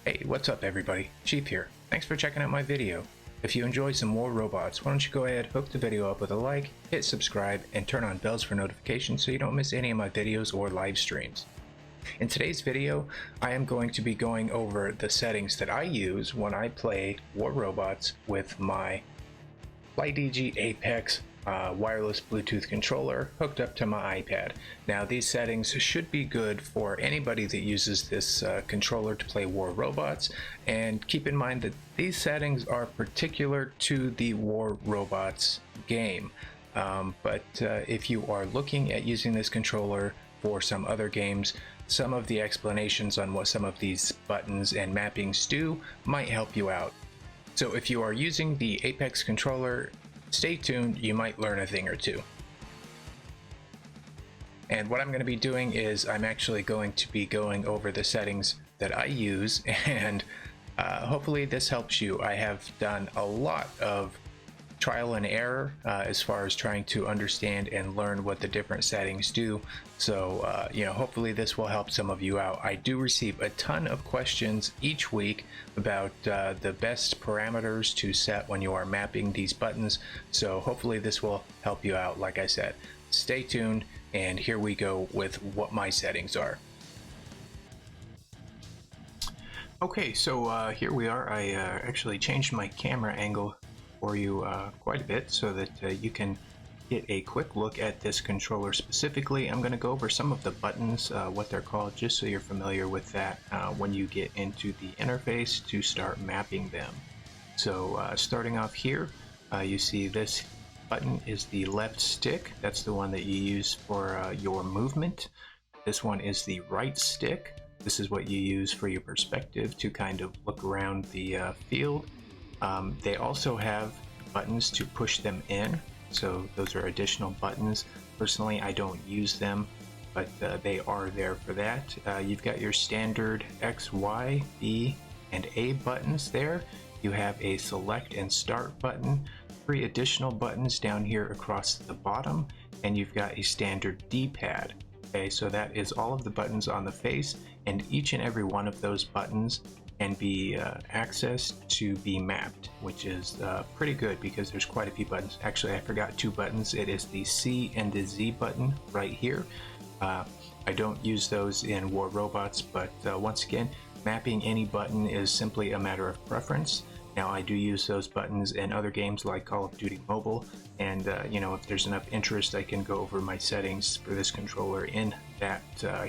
Hey, what's up everybody? Chief here. Thanks for checking out my video. If you enjoy some more robots, why don't you go ahead, hook the video up with a like, hit subscribe, and turn on bells for notifications so you don't miss any of my videos or live streams. In today's video, I am going to be going over the settings that I use when I play War Robots with my Flydigi CHIEFx wireless Bluetooth controller hooked up to my iPad. Now these settings should be good for anybody that uses this controller to play War Robots, and keep in mind that these settings are particular to the War Robots game. But if you are looking at using this controller for some other games, some of the explanations on what some of these buttons and mappings do might help you out. So if you are using the Apex controller, stay tuned, you might learn a thing or two. And what I'm going to be doing is I'm actually going to be going over the settings that I use, and hopefully this helps you. I have done a lot of trial and error as far as trying to understand and learn what the different settings do. So hopefully this will help some of you out. I do receive a ton of questions each week about the best parameters to set when you are mapping these buttons, so hopefully this will help you out. Like I said, stay tuned, and here we go with what my settings are. Okay, so here we are. I actually changed my camera angle for you quite a bit so that you can get a quick look at this controller specifically. I'm going to go over some of the buttons, what they're called, just so you're familiar with that when you get into the interface to start mapping them. So starting off here, you see this button is the left stick. That's the one that you use for your movement. This one is the right stick. This is what you use for your perspective to kind of look around the field. They also have buttons to push them in, so those are additional buttons. Personally, I don't use them, but they are there for that. You've got your standard X, Y, B, and A buttons there. You have a select and start button, 3 additional buttons down here across the bottom, and you've got a standard D-pad. Okay, so that is all of the buttons on the face, and each and every one of those buttons can be accessed to be mapped, which is pretty good because there's quite a few buttons. Actually, I forgot 2 buttons. It is the C and the Z button right here. I don't use those in War Robots, but once again, mapping any button is simply a matter of preference. Now, I do use those buttons in other games like Call of Duty Mobile, and if there's enough interest, I can go over my settings for this controller in that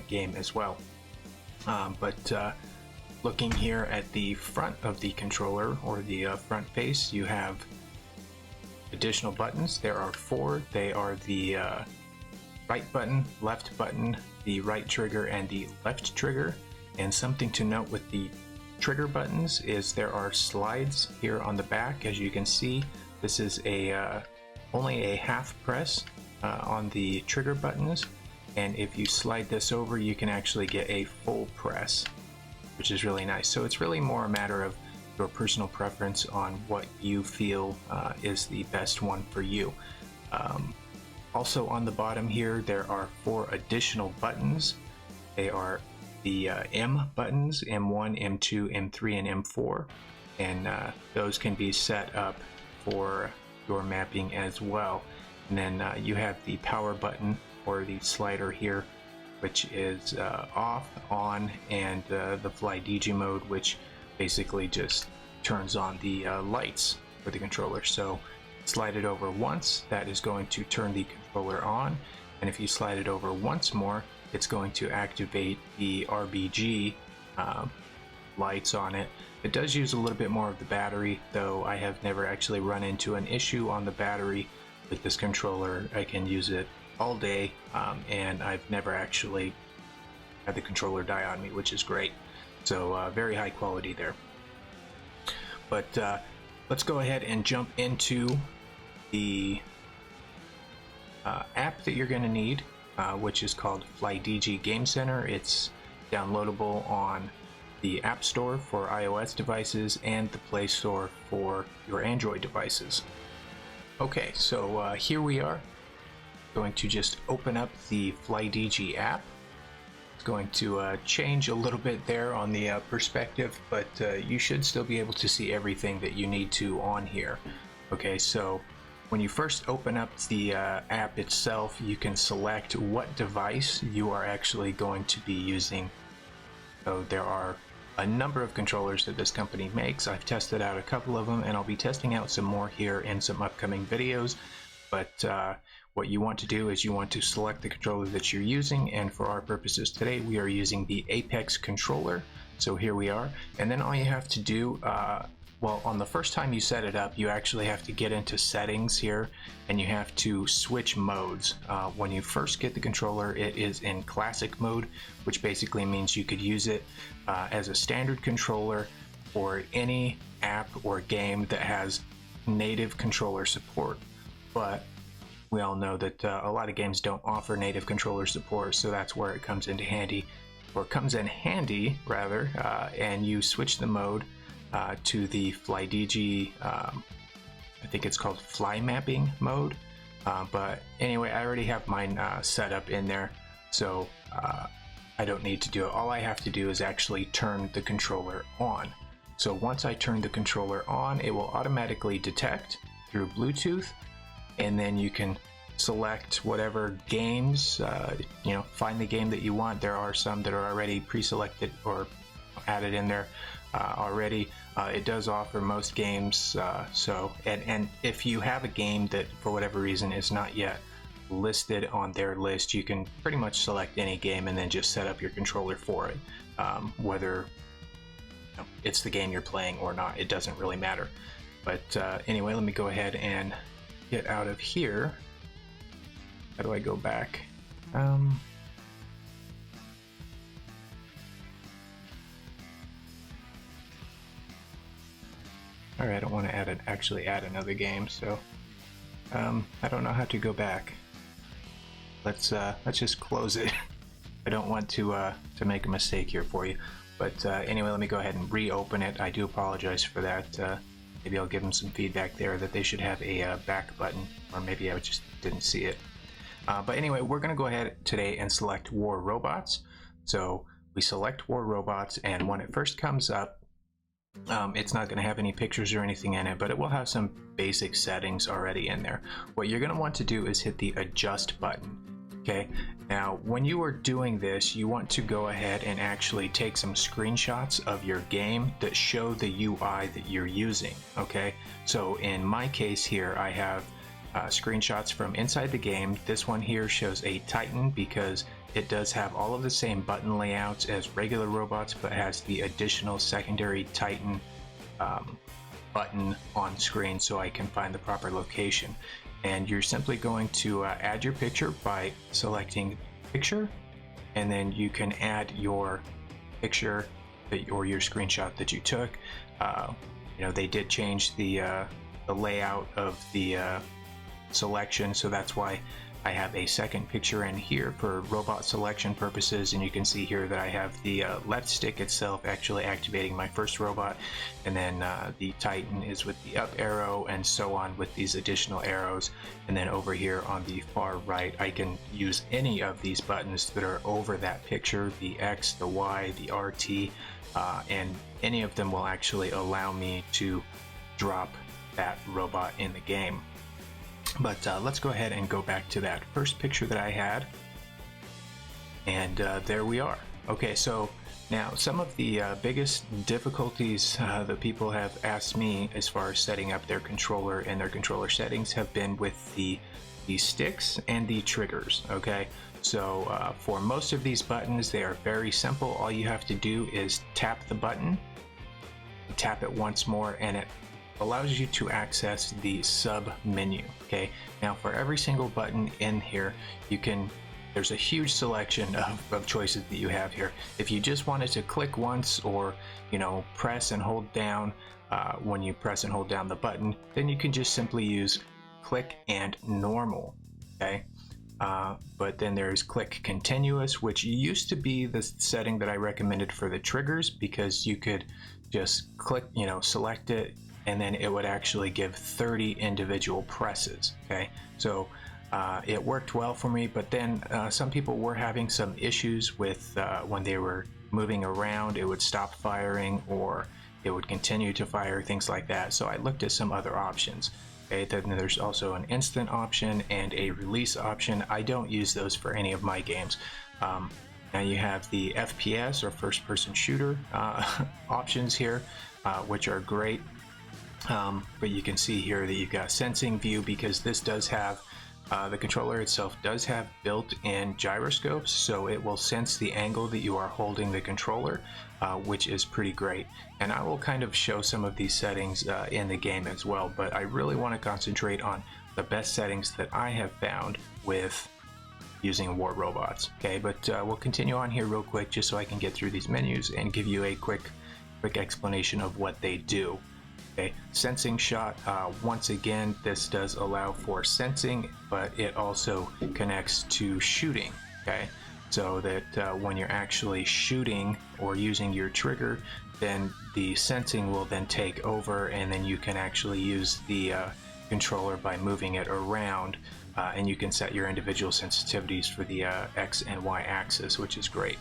game as well. Looking here at the front of the controller, or the front face, you have additional buttons. There are 4. They are the right button, left button, the right trigger, and the left trigger. And something to note with the trigger buttons is there are slides here on the back. As you can see, this is only a half press on the trigger buttons, and if you slide this over, you can actually get a full press, which is really nice. So it's really more a matter of your personal preference on what you feel is the best one for you. Also on the bottom here, there are 4 additional buttons. They are the M buttons, M1, M2, M3, and M4, and those can be set up for your mapping as well. And then you have the power button, or the slider here, which is off, on, and the Flydigi mode, which basically just turns on the lights for the controller. So slide it over once, that is going to turn the controller on, and if you slide it over once more, it's going to activate the RBG lights on it. It does use a little bit more of the battery, though I have never actually run into an issue on the battery with this controller. I can use it all day, and I've never actually had the controller die on me, which is great. So very high quality there. But let's go ahead and jump into the app that you're going to need, which is called Flydigi Game Center. It's downloadable on the App Store for iOS devices and the Play Store for your Android devices. Okay, so here we are. Going to just open up the Flydigi app. going to change a little bit there on the perspective, but you should still be able to see everything that you need to on here. Okay, so when you first open up the app itself, you can select what device you are actually going to be using. So there are a number of controllers that this company makes. I've tested out a couple of them, and I'll be testing out some more here in some upcoming videos. But what you want to do is you want to select the controller that you're using, and for our purposes today we are using the Apex controller. So here we are, and then all you have to do, well, on the first time you set it up, you actually have to get into settings here, and you have to switch modes. When you first get the controller, it is in classic mode, which basically means you could use it as a standard controller for any app or game that has native controller support. But we all know that a lot of games don't offer native controller support, so that's where it comes into handy, or comes in handy rather, and you switch the mode to the Flydigi, I think it's called fly mapping mode, but anyway, I already have mine set up in there, so I don't need to do it. All I have to do is actually turn the controller on. So once I turn the controller on, it will automatically detect through Bluetooth, and then you can select whatever games, find the game that you want. There are some that are already pre-selected or added in there already. It does offer most games, and if you have a game that for whatever reason is not yet listed on their list, you can pretty much select any game and then just set up your controller for it. Whether it's the game you're playing or not, it doesn't really matter. But anyway, let me go ahead and get out of here. How do I go back? Alright, I don't want to actually add another game, so I don't know how to go back. Let's just close it. I don't want to make a mistake here for you. But anyway, let me go ahead and reopen it. I do apologize for that. Maybe I'll give them some feedback there that they should have a back button, or maybe I just didn't see it. But anyway, we're going to go ahead today and select War Robots. So we select War Robots, and when it first comes up, it's not going to have any pictures or anything in it, but it will have some basic settings already in there. What you're going to want to do is hit the Adjust button. Okay, now when you are doing this, you want to go ahead and actually take some screenshots of your game that show the UI that you're using. Okay, so in my case here, I have screenshots from inside the game. This one here shows a Titan because it does have all of the same button layouts as regular robots, but has the additional secondary Titan button on screen so I can find the proper location. And you're simply going to add your picture by selecting Picture, and then you can add your picture or your screenshot that you took. They did change the layout of the selection, so that's why I have a second picture in here for robot selection purposes, and you can see here that I have the left stick itself actually activating my first robot, and then the Titan is with the up arrow, and so on with these additional arrows. And then over here on the far right, I can use any of these buttons that are over that picture, the X, the Y, the RT, and any of them will actually allow me to drop that robot in the game. But let's go ahead and go back to that first picture that I had, and there we are. Okay, so now some of the biggest difficulties that people have asked me as far as setting up their controller and their controller settings have been with the sticks and the triggers. Okay, so for most of these buttons, they are very simple. All you have to do is tap the button, tap it once more, and it allows you to access the sub menu. Okay, now for every single button in here, there's a huge selection of choices that you have here. If you just wanted to click once, or press and hold down when you press and hold down the button, then you can just simply use click and normal. Okay, but then there's click continuous, which used to be the setting that I recommended for the triggers, because you could just click, select it, and then it would actually give 30 individual presses. Okay, so It worked well for me, but then some people were having some issues with when they were moving around, it would stop firing or it would continue to fire, things like that. So I looked at some other options. Okay, then there's also an instant option and a release option. I don't use those for any of my games. Now you have the FPS or first person shooter options here, which are great. But you can see here that you've got sensing view, because this does have the controller itself does have built-in gyroscopes, so it will sense the angle that you are holding the controller, which is pretty great. And I will kind of show some of these settings in the game as well, but I really want to concentrate on the best settings that I have found with using War Robots. Okay, but we'll continue on here real quick just so I can get through these menus and give you a quick explanation of what they do. Okay, sensing shot, once again, this does allow for sensing, but it also connects to shooting. Okay, so that when you're actually shooting or using your trigger, then the sensing will then take over, and then you can actually use the controller by moving it around, and you can set your individual sensitivities for the X and Y axis, which is great.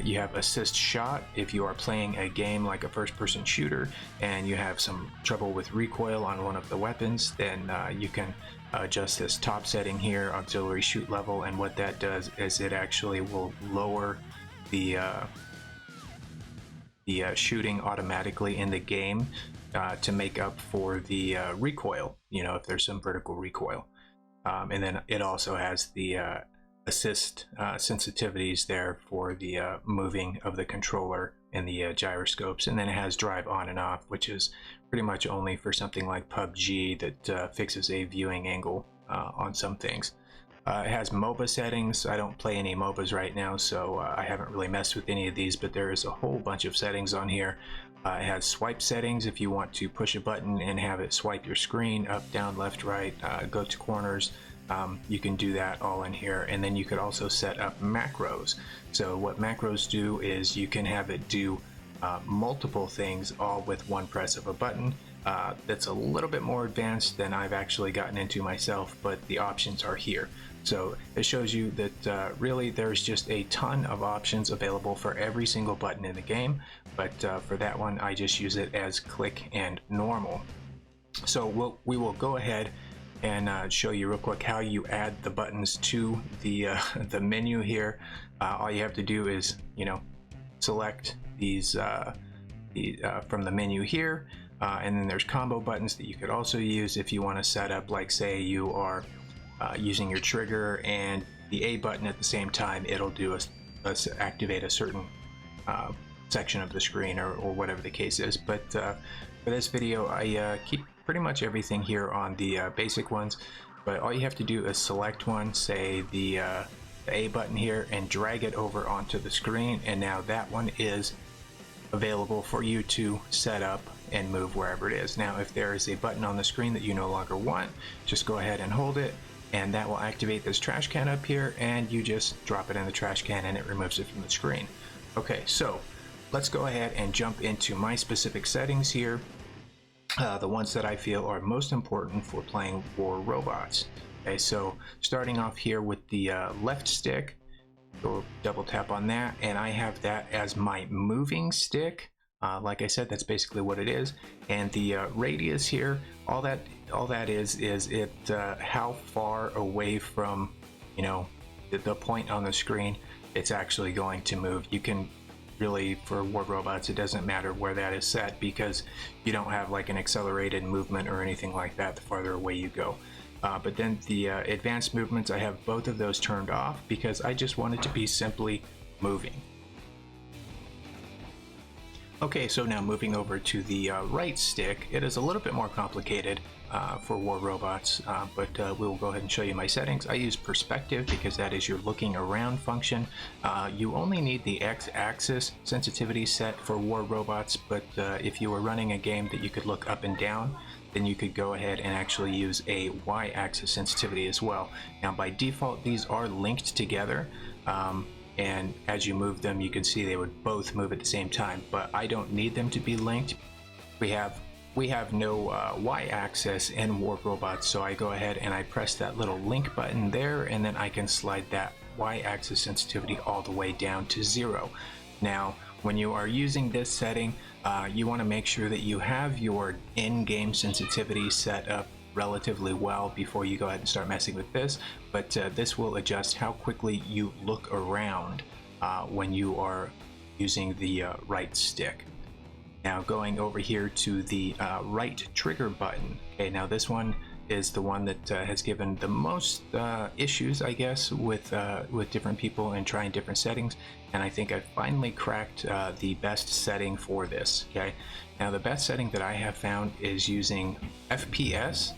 You have assist shot if you are playing a game like a first-person shooter and you have some trouble with recoil on one of the weapons, then you can adjust this top setting here, auxiliary shoot level, and what that does is it actually will lower the shooting automatically in the game to make up for the recoil, you know, if there's some vertical recoil. And then it also has the assist sensitivities there for the moving of the controller and the gyroscopes, and then it has drive on and off, which is pretty much only for something like PUBG that fixes a viewing angle on some things. It has MOBA settings. I don't play any MOBAs right now, so I haven't really messed with any of these, but there is a whole bunch of settings on here. It has swipe settings if you want to push a button and have it swipe your screen up, down, left, right, go to corners. You can do that all in here, and then you could also set up macros. So what macros do is you can have it do multiple things all with one press of a button. That's a little bit more advanced than I've actually gotten into myself, but the options are here. So it shows you that really there's just a ton of options available for every single button in the game, but for that one I just use it as click and normal. So we will go ahead and show you real quick how you add the buttons to the menu here. All you have to do is, you know, select these from the menu here, and then there's combo buttons that you could also use if you want to set up, like say you are using your trigger and the A button at the same time. It'll do activate a certain section of the screen or whatever the case is. But for this video I keep pretty much everything here on the basic ones, but all you have to do is select one, say the A button here, and drag it over onto the screen, and now that one is available for you to set up and move wherever it is. Now if there is a button on the screen that you no longer want, just go ahead and hold it, and that will activate this trash can up here, and you just drop it in the trash can and it removes it from the screen. Okay, so let's go ahead and jump into my specific settings here. The ones that I feel are most important for playing War Robots. Okay, so starting off here with the left stick, go double tap on that, and I have that as my moving stick. Like I said, that's basically what it is. And the radius here, all that is it how far away from, you know, the point on the screen it's actually going to move. You can really, for War Robots, it doesn't matter where that is set, because you don't have like an accelerated movement or anything like that the farther away you go. But then the advanced movements, I have both of those turned off because I just want it to be simply moving. Okay, so now moving over to the right stick, it is a little bit more complicated for War Robots, but we will go ahead and show you my settings. I use perspective because that is your looking around function. You only need the X-axis sensitivity set for War Robots, but if you were running a game that you could look up and down, then you could go ahead and actually use a Y-axis sensitivity as well. Now by default these are linked together, and as you move them you can see they would both move at the same time, but I don't need them to be linked. We have we have no y-axis in War Robots, so I go ahead and I press that little link button there, and then I can slide that y-axis sensitivity all the way down to 0. Now, when you are using this setting, you want to make sure that you have your in-game sensitivity set up relatively well before you go ahead and start messing with this, but this will adjust how quickly you look around when you are using the right stick. Now going over here to the right trigger button. Okay, now this one is the one that has given the most issues, I guess, with different people and trying different settings, and I think I finally cracked the best setting for this. Okay, now the best setting that I have found is using FPS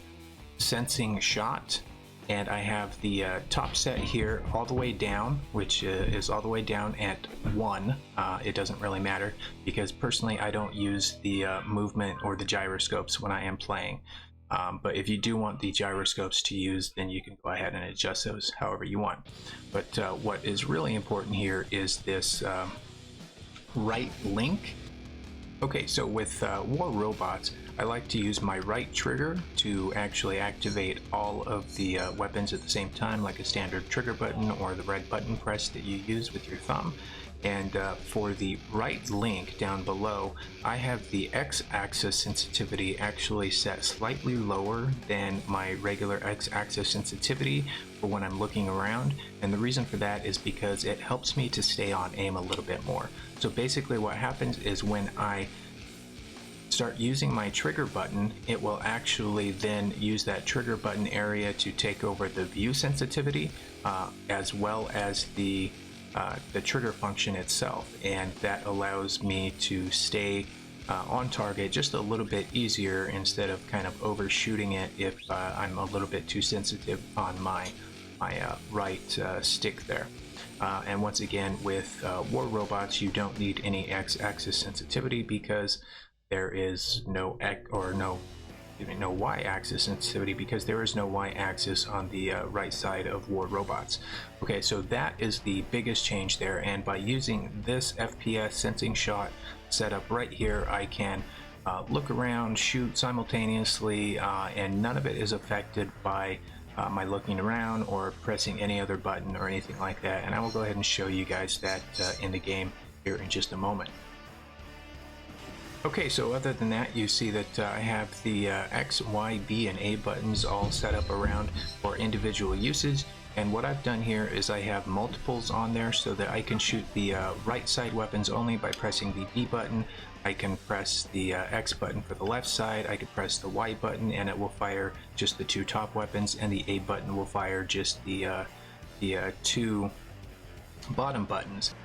sensing shot, and I have the top set here all the way down, which is all the way down at 1. It doesn't really matter because personally I don't use the movement or the gyroscopes when I am playing. But if you do want the gyroscopes to use, then you can go ahead and adjust those however you want. But what is really important here is this right link. Okay, so with War Robots, I like to use my right trigger to actually activate all of the weapons at the same time, like a standard trigger button or the red button press that you use with your thumb. And for the right link down below, I have the x-axis sensitivity actually set slightly lower than my regular x-axis sensitivity for when I'm looking around. And the reason for that is because it helps me to stay on aim a little bit more. So basically what happens is when I start using my trigger button, it will actually then use that trigger button area to take over the view sensitivity as well as the trigger function itself, and that allows me to stay on target just a little bit easier instead of kind of overshooting it if I'm a little bit too sensitive on my right stick there. And once again, with War Robots, you don't need any x-axis sensitivity because there is no no y-axis sensitivity because there is no y-axis on the right side of War Robots. Okay, so that is the biggest change there, and by using this FPS sensing shot setup right here, I can look around, shoot simultaneously, and none of it is affected by my looking around or pressing any other button or anything like that. And I will go ahead and show you guys that in the game here in just a moment. Okay, so other than that, you see that I have the X, Y, B, and A buttons all set up around for individual uses. And what I've done here is I have multiples on there so that I can shoot the right side weapons only by pressing the B button. I can press the X button for the left side, I can press the Y button and it will fire just the 2 top weapons, and the A button will fire just the 2 bottom buttons.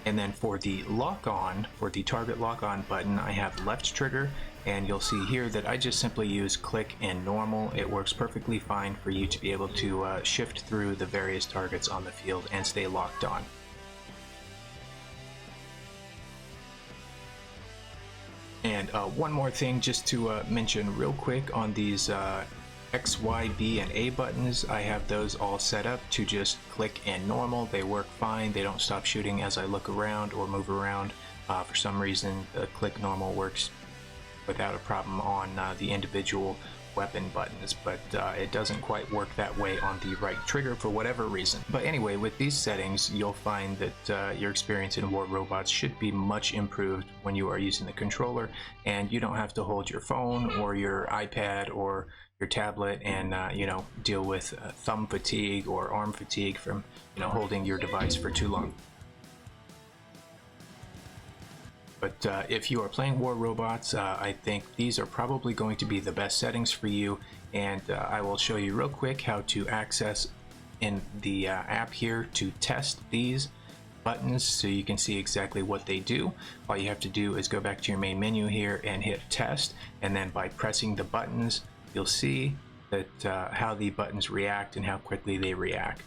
And then for the lock-on, for the target lock-on button, I have left trigger, and you'll see here that I just simply use click and normal. It works perfectly fine for you to be able to shift through the various targets on the field and stay locked on. And one more thing just to mention real quick on these X, Y, B, and A buttons, I have those all set up to just click and normal. They work fine. They don't stop shooting as I look around or move around. For some reason, the click normal works without a problem on the individual weapon buttons, but it doesn't quite work that way on the right trigger for whatever reason. But anyway, with these settings, you'll find that your experience in War Robots should be much improved when you are using the controller, and you don't have to hold your phone or your iPad or your tablet and you know, deal with thumb fatigue or arm fatigue from holding your device for too long. But if you are playing War Robots, I think these are probably going to be the best settings for you, and I will show you real quick how to access in the app here to test these buttons so you can see exactly what they do. All you have to do is go back to your main menu here and hit test, and then by pressing the buttons, you'll see that how the buttons react and how quickly they react.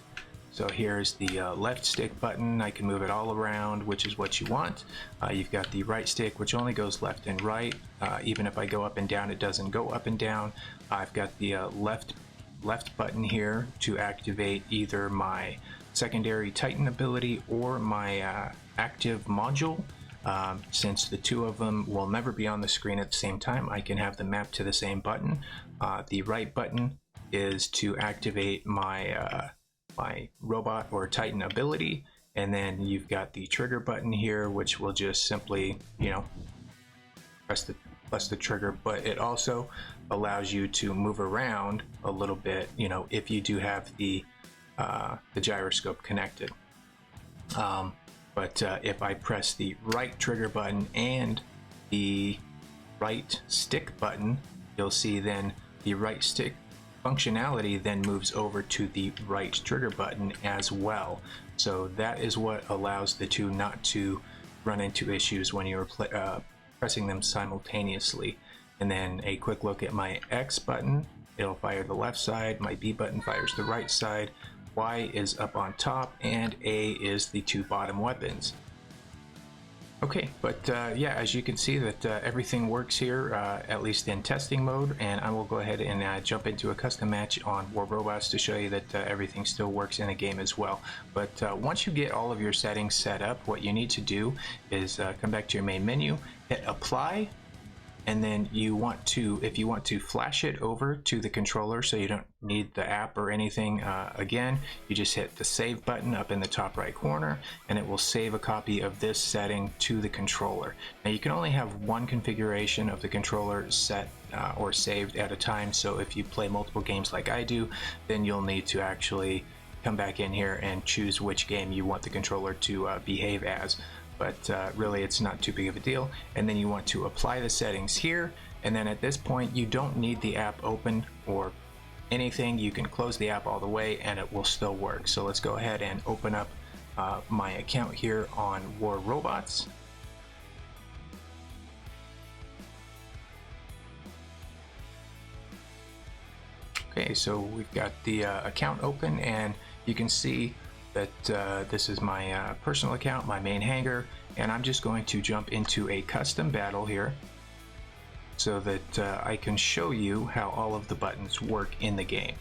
So here's the left stick button. I can move it all around, which is what you want. You've got the right stick, which only goes left and right. Even if I go up and down, it doesn't go up and down. I've got the left button here to activate either my secondary Titan ability or my active module. Since the two of them will never be on the screen at the same time, I can have them mapped to the same button. The right button is to activate my my robot or Titan ability, and then you've got the trigger button here, which will just simply, you know, press the trigger, but it also allows you to move around a little bit, you know, if you do have the gyroscope connected. But if I press the right trigger button and the right stick button, you'll see then the right stick functionality then moves over to the right trigger button as well. So that is what allows the two not to run into issues when you're pressing them simultaneously. And then a quick look at my X button, it'll fire the left side, my B button fires the right side, Y is up on top, and A is the two bottom weapons. Okay, but yeah, as you can see that everything works here, at least in testing mode, and I will go ahead and jump into a custom match on War Robots to show you that everything still works in the game as well. But once you get all of your settings set up, what you need to do is come back to your main menu, hit apply, and then you want to, if you want to flash it over to the controller so you don't need the app or anything again, you just hit the save button up in the top right corner, and it will save a copy of this setting to the controller. Now you can only have one configuration of the controller set or saved at a time, so if you play multiple games like I do, then you'll need to actually come back in here and choose which game you want the controller to behave as. But really it's not too big of a deal. And then you want to apply the settings here, and then at this point you don't need the app open or anything. You can close the app all the way and it will still work. So let's go ahead and open up my account here on War Robots. Okay, so we've got the account open, and you can see that this is my personal account, my main hangar, and I'm just going to jump into a custom battle here so that I can show you how all of the buttons work in the game.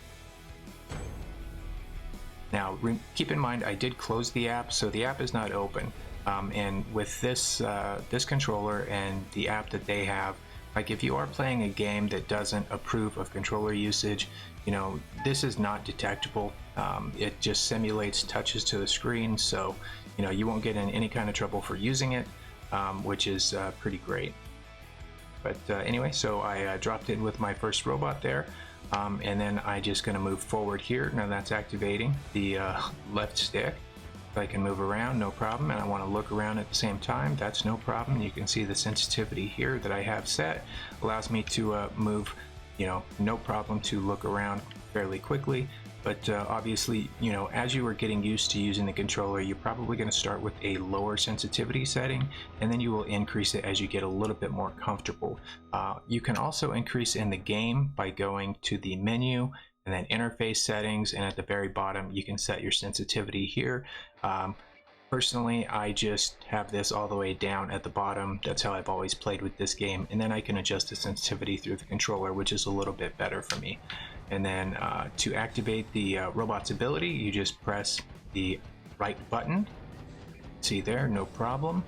Now keep in mind I did close the app, so the app is not open, and with this this controller and the app that they have, like if you are playing a game that doesn't approve of controller usage, you know, this is not detectable. It just simulates touches to the screen, so you know you won't get in any kind of trouble for using it, which is pretty great. But anyway, so I dropped in with my first robot there, and then I just going to move forward here. Now that's activating the left stick. I can move around, no problem, and I want to look around at the same time, that's no problem. You can see the sensitivity here that I have set allows me to move, you know, no problem, to look around fairly quickly. But obviously, you know, as you are getting used to using the controller, you're probably going to start with a lower sensitivity setting, and then you will increase it as you get a little bit more comfortable. You can also increase in the game by going to the menu and then interface settings, and at the very bottom you can set your sensitivity here. Personally, I just have this all the way down at the bottom. That's how I've always played with this game, and then I can adjust the sensitivity through the controller, which is a little bit better for me. And then to activate the robot's ability, you just press the right button. See there, no problem.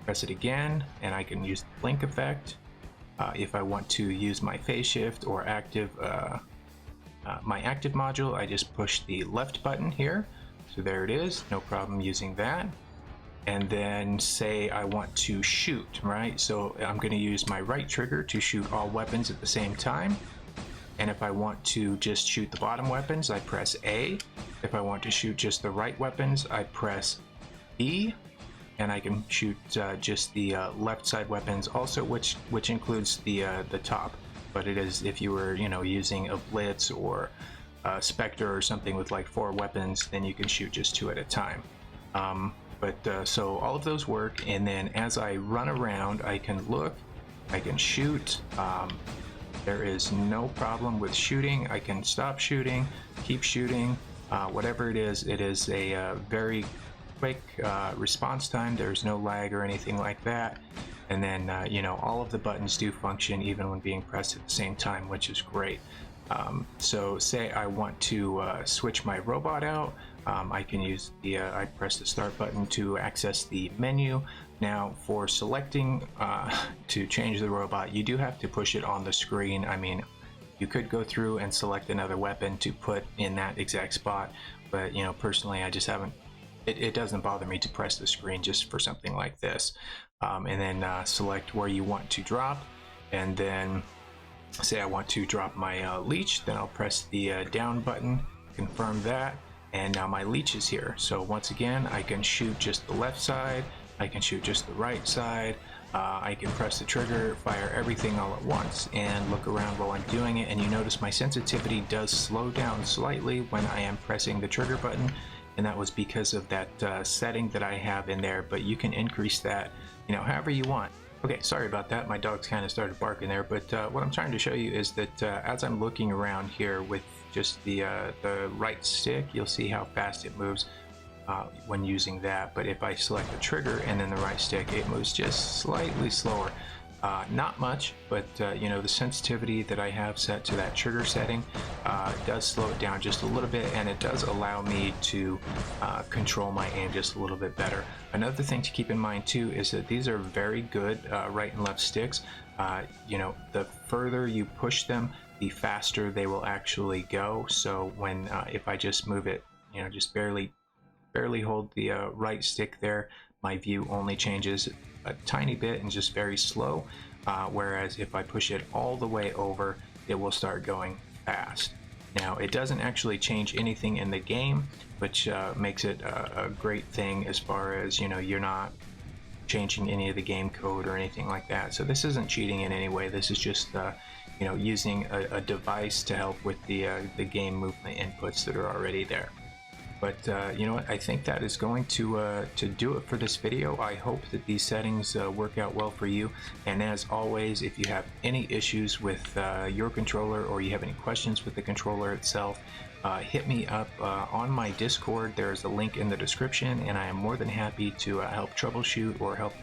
Press it again, and I can use the blink effect. If I want to use my phase shift or active my active module, I just push the left button here. So there it is, no problem using that. And then say I want to shoot, right? So I'm going to use my right trigger to shoot all weapons at the same time. And if I want to just shoot the bottom weapons, I press A. If I want to shoot just the right weapons, I press B. And I can shoot just the left side weapons also, which includes the top. But it is if you were, you know, using a Blitz or a Spectre or something with like 4 weapons, then you can shoot just 2 at a time. So all of those work, and then as I run around, I can look, I can shoot. There is no problem with shooting. I can stop shooting, keep shooting, whatever it is a very quick response time. There's no lag or anything like that. And then, you know, all of the buttons do function even when being pressed at the same time, which is great. So say I want to switch my robot out, I can use the I press the start button to access the menu. Now for selecting to change the robot, you do have to push it on the screen. I mean, you could go through and select another weapon to put in that exact spot, but you know, personally I just haven't, it doesn't bother me to press the screen just for something like this. And then select where you want to drop, and then say I want to drop my leech, then I'll press the down button, confirm that, and now my leech is here. So once again, I can shoot just the left side, I can shoot just the right side, I can press the trigger, fire everything all at once, and look around while I'm doing it. And you notice my sensitivity does slow down slightly when I am pressing the trigger button, and that was because of that setting that I have in there. But you can increase that, you know, however you want. Okay, sorry about that, my dogs kind of started barking there, but what I'm trying to show you is that as I'm looking around here with just the right stick, you'll see how fast it moves when using that. But if I select the trigger and then the right stick, it moves just slightly slower. Not much, but you know, the sensitivity that I have set to that trigger setting does slow it down just a little bit, and it does allow me to control my aim just a little bit better. Another thing to keep in mind too is that these are very good right and left sticks. You know, the further you push them, the faster they will actually go. So when if I just move it, you know, just barely hold the right stick there, my view only changes a tiny bit and just very slow, whereas if I push it all the way over, it will start going fast. Now it doesn't actually change anything in the game, which makes it a great thing as far as, you know, you're not changing any of the game code or anything like that. So this isn't cheating in any way. This is just you know, using a device to help with the game movement inputs that are already there. But you know what, I think that is going to do it for this video. I hope that these settings work out well for you. And as always, if you have any issues with your controller, or you have any questions with the controller itself, hit me up on my Discord. There's a link in the description, and I am more than happy to help troubleshoot or help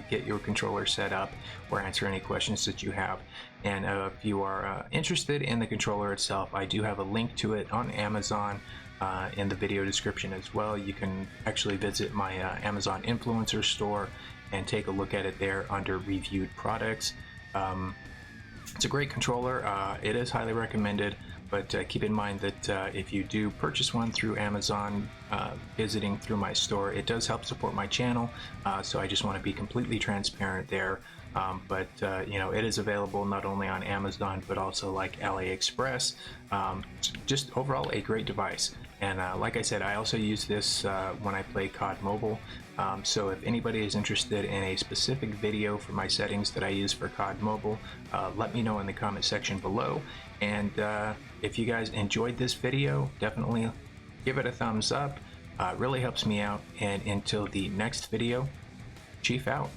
get your controller set up or answer any questions that you have. And if you are interested in the controller itself, I do have a link to it on Amazon in the video description as well. You can actually visit my Amazon influencer store and take a look at it there under reviewed products. It's a great controller. It is highly recommended, but keep in mind that if you do purchase one through Amazon, visiting through my store, it does help support my channel. So I just want to be completely transparent there. But you know, it is available not only on Amazon but also like AliExpress. Just overall a great device. And like I said, I also use this when I play COD Mobile. So if anybody is interested in a specific video for my settings that I use for COD Mobile, let me know in the comment section below. And if you guys enjoyed this video, definitely give it a thumbs up. It really helps me out. And until the next video, Chief out.